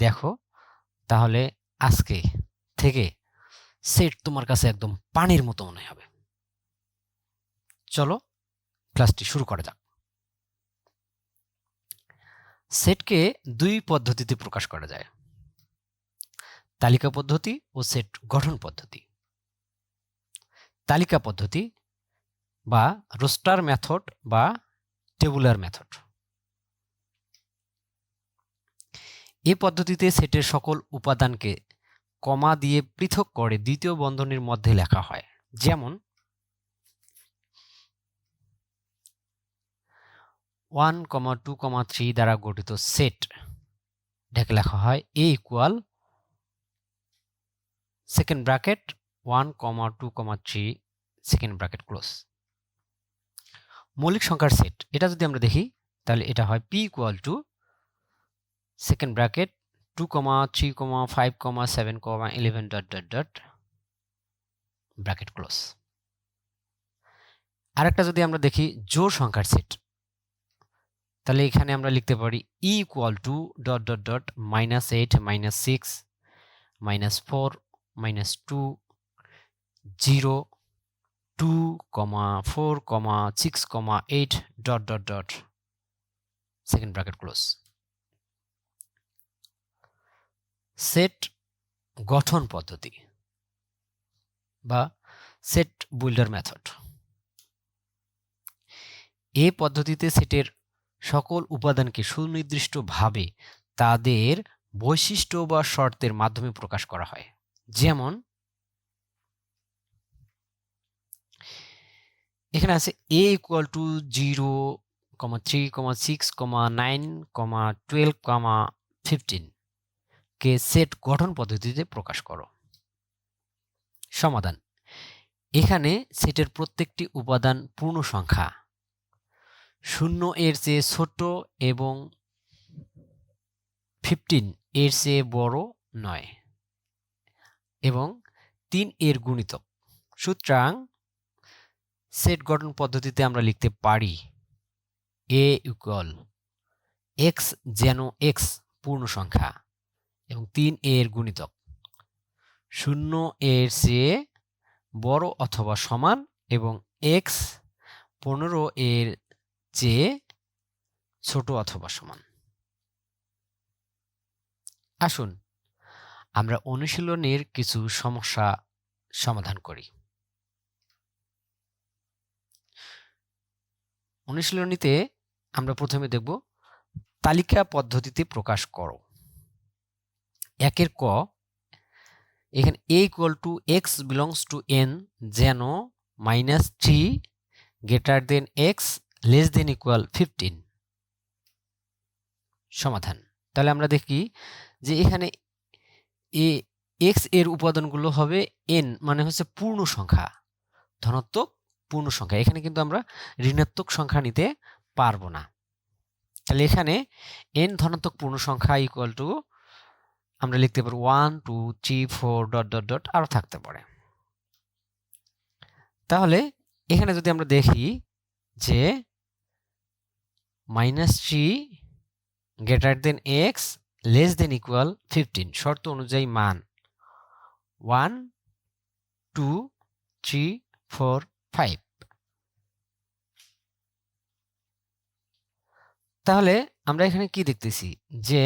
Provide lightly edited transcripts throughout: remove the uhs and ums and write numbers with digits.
দেখো তাহলে আজকে থেকে সেট তোমার কাছে একদম পানির মতো মনে হবে। চলো ক্লাসটি শুরু করা যাক। সেটকে দুই পদ্ধতিতে প্রকাশ করা যায়, তালিকা পদ্ধতি ও সেট গঠন পদ্ধতি। তালিকা পদ্ধতি বা রোস্টার মেথড বা টেবুলার মেথড। এই পদ্ধতিতে সেটের সকল উপাদানকে কমা দিয়ে পৃথক করে দ্বিতীয় বন্ধনীর মধ্যে লেখা হয়। যেমন 1, 2, 3 দ্বারা গঠিত সেট এটাকে লেখা হয় a equal second bracket 1, 2, 3 second bracket close. মৌলিক সংখ্যার সেট এটা যদি আমরা দেখি তাহলে এটা হয় p equal to second bracket 2, 3, 5, 7, 11 dot dot dot bracket close. আরেকটা যদি আমরা দেখি জোড় সংখ্যার সেট, তাহলে এখানে আমরা লিখতে পারি e equal to dot dot dot -8, -6, -4, -2, 0, 2, 4, 6, 8 dot dot dot second bracket close. Set গঠন পদ্ধতি বা সেট বিল্ডার মেথড। এই পদ্ধতিতে সেটের সকল উপাদানকে সুনির্দিষ্টভাবে তাদের বৈশিষ্ট্য বা শর্তের মাধ্যমে প্রকাশ করা হয়। যেমন এখানে আছে a equal to 0, 3, 6, 9, 12, 15 K set গঠন পদ্ধতিতে প্রকাশ করো। সমাধান: এখানে সেটের প্রত্যেকটি উপাদান পূর্ণ সংখ্যা, 0 এর চেয়ে ছোট এবং 15 এর চেয়ে বড় নয় এবং 3 এর গুণিতক। সুতরাং সেট গঠন পদ্ধতিতে আমরা লিখতে পারি a ইকুয়াল x যেন x পূর্ণ সংখ্যা এবং 3 এর গুণিতক, 0 এর চেয়ে বড় অথবা সমান এবং x 15 এর চেয়ে ছোট অথবা সমান। আসুন আমরা অনুশীলনের কিছু সমস্যা সমাধান করি। অনুশীলনীতে আমরা প্রথমে দেখব তালিকা পদ্ধতিতে প্রকাশ করো। 1 ক, এখানে a equal to x belongs to n যেন -3 greater than x less than equal 15। সমাধান: তাহলে আমরা দেখি যে এখানে x এর উপাদানগুলো হবে n মানে হচ্ছে পূর্ণ সংখ্যা, ধনাত্মক পূর্ণ সংখ্যা। এখানে কিন্তু আমরা ঋণাত্মক সংখ্যা নিতে পারবো না। তাহলে এখানে n ধনাত্মক পূর্ণ সংখ্যা ইকুয়াল টু আমরা লিখতে পারি 1, 2, 3, 4 ডট ডট ডট আরো থাকতে পারে। তাহলে এখানে যদি আমরা দেখি যে -3 greater than x less than equal 15 শর্ত অনুযায়ী মান 1, 2, 3, 4, 5। তাহলে আমরা এখানে কি দেখতেছি যে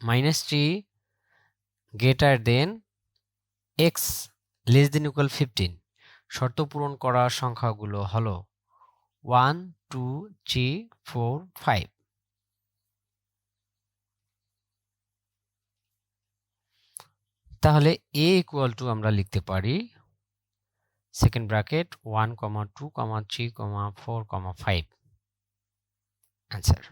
-3 greater than x less than equal 15 শর্ত পূরণ করা সংখ্যাগুলো হলো 1, 2, 3, 4, 5। তাহলে a ইকুয়াল টু আমরা লিখতে পারি সেকেন্ড ব্র্যাকেট 1, 2, 3, 4, 5। আনসার: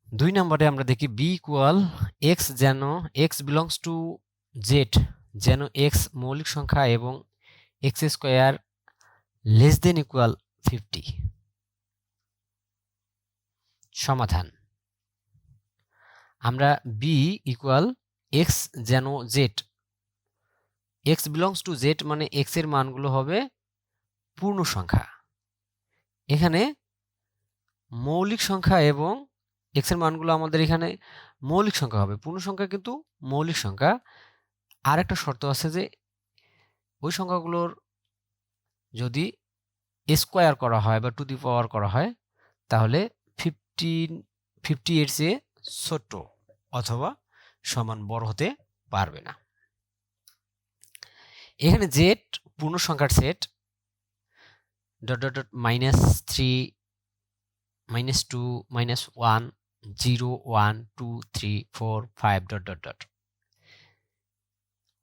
2 নম্বরে আমরা দেখি b ইকুয়াল x যেন x বিলংস টু z যেন x মৌলিক সংখ্যা এবং x square less than equal 50। সমাধান: আমরা b ইকুয়াল x যেন z x belongs to Z মানে এক্স এর মানগুলো হবে পূর্ণ সংখ্যা। এখানে মৌলিক সংখ্যা এবং এক্স এর মানগুলো আমাদের এখানে মৌলিক সংখ্যা হবে, পূর্ণ সংখ্যা কিন্তু মৌলিক সংখ্যা। আর একটা শর্ত আছে যে ওই সংখ্যাগুলোর যদি স্কোয়ার করা হয় বা টু দি পাওয়ার করা হয় তাহলে 50 এর চেয়ে ছোট অথবা সমান বড় হতে পারবে না। এখানে জেড পূর্ণ সংখ্যার সেট -3 -2 -1 0 1 2 3 4 5 ...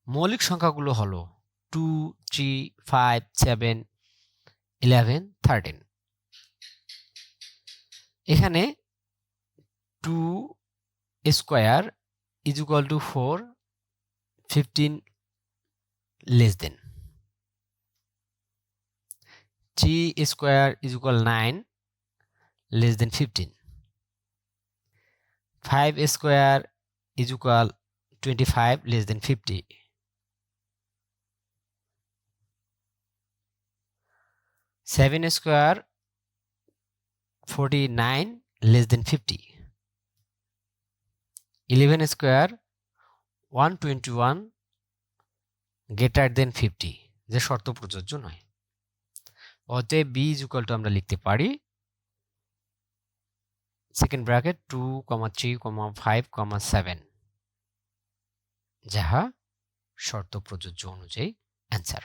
মৌলিক সংখ্যাগুলো হলো 2 3 5 7 11 13। এখানে 2 square is equal to 4, 15 less than. 3 square is equal 9 less than 15। 5 square is equal 25 less than 50। 7 square 49 less than 50। 11 square 121 greater than 50, যে শর্ত প্রযোজ্য নয়। অতএব b is equal to আমরা লিখতে পারি সেকেন্ড ব্র্যাকেট 2, 3, 5, 7, যাহা শর্ত প্রযোজ্য অনুযায়ী অ্যান্সার।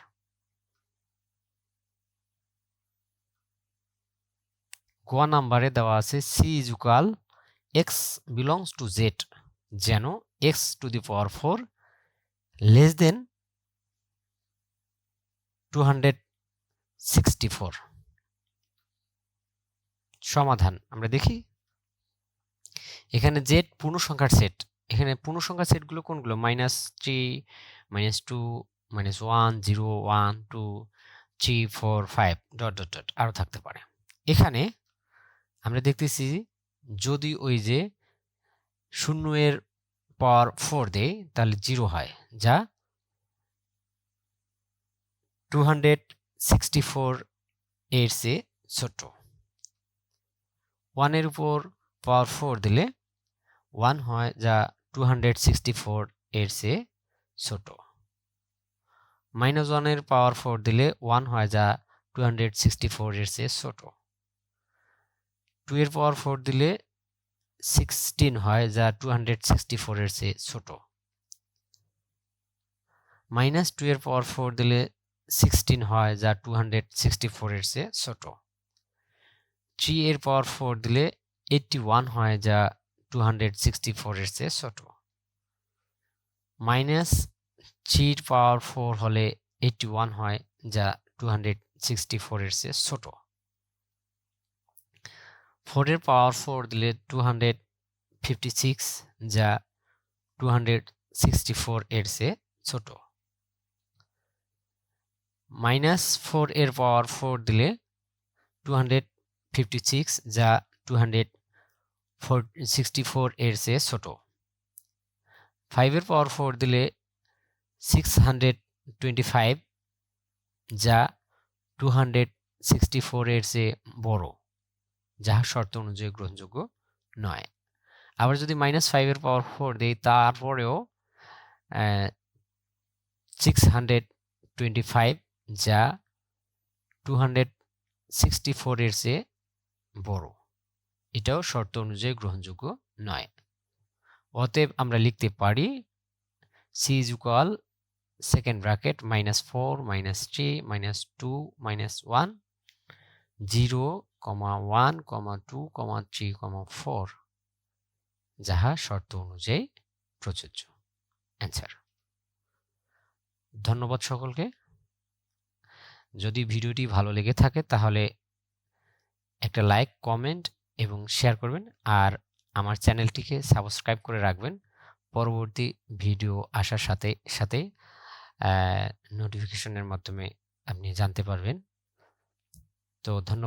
গ নাম্বারে দেওয়া আছে c is equal x belongs to z যেন x to the power 4 less than 264। সমাধান আমরা দেখি। এখানে z পূর্ণ সংখ্যার সেট। এখানে পূর্ণ সংখ্যার সেটগুলো কোনগুলো? -3 -2 -1 0 1 2 3 4 5 ... আরো থাকতে পারে। এখানে আমরা দেখতেছি যদি ওই যে 0 এর পাওয়ার 4 দেই তাহলে 0 হয়, যা 264 এর চেয়ে ছোট। 1 এর উপর পাওয়ার 4 দিলে 1 হয়, যা 264 এর চেয়ে ছোট। -1 এর পাওয়ার 4 দিলে 1 হয়, যা 264 এর চেয়ে ছোট। 2 এর পাওয়ার 4 দিলে 16 হয়, যা 264 এর চেয়ে ছোট। -2 এর পাওয়ার 4 দিলে 16 হয়, যা 264 এর চেয়ে ছোট। 3 এর পাওয়ার 4 দিলে 81 হয়, যা 264 এর চেয়ে ছোট। -3 এর পাওয়ার 4 হলে 81 হয়, যা 264 এর চেয়ে ছোট। 4 এর পাওয়ার 4 দিলে 256, যা 264 এর চেয়ে ছোট। -4 এর পাওয়ার 4 দিলে 256, যা 264 এর চেয়ে ছোট। 5 এর পাওয়ার 4 দিলে 625, যা 264 এর চেয়ে বড়, যাহা শর্ত অনুযায়ী গ্রহণযোগ্য নয়। আবার যদি -5 এর পাওয়ার 4 দেই তারপরেও 625, যা 264 এর চেয়ে বড়, এটাও শর্ত অনুযায়ী গ্রহণযোগ্য নয়। অতএব আমরা লিখতে পারি c is equal second bracket -4 -3 -2 -1 0 1 2 3 4, যাহা শর্ত অনুযায়ী প্রযোজ্য অ্যান্সার। ধন্যবাদ সকলকে। যদি ভিডিওটি ভালো লেগে থাকে তাহলে একটা লাইক, কমেন্ট এবং শেয়ার করবেন, আর আমার চ্যানেলটিকে সাবস্ক্রাইব করে রাখবেন। পরবর্তী ভিডিও আসার সাথে সাথে নোটিফিকেশনের মাধ্যমে আপনি জানতে পারবেন। তো ধন্যবাদ।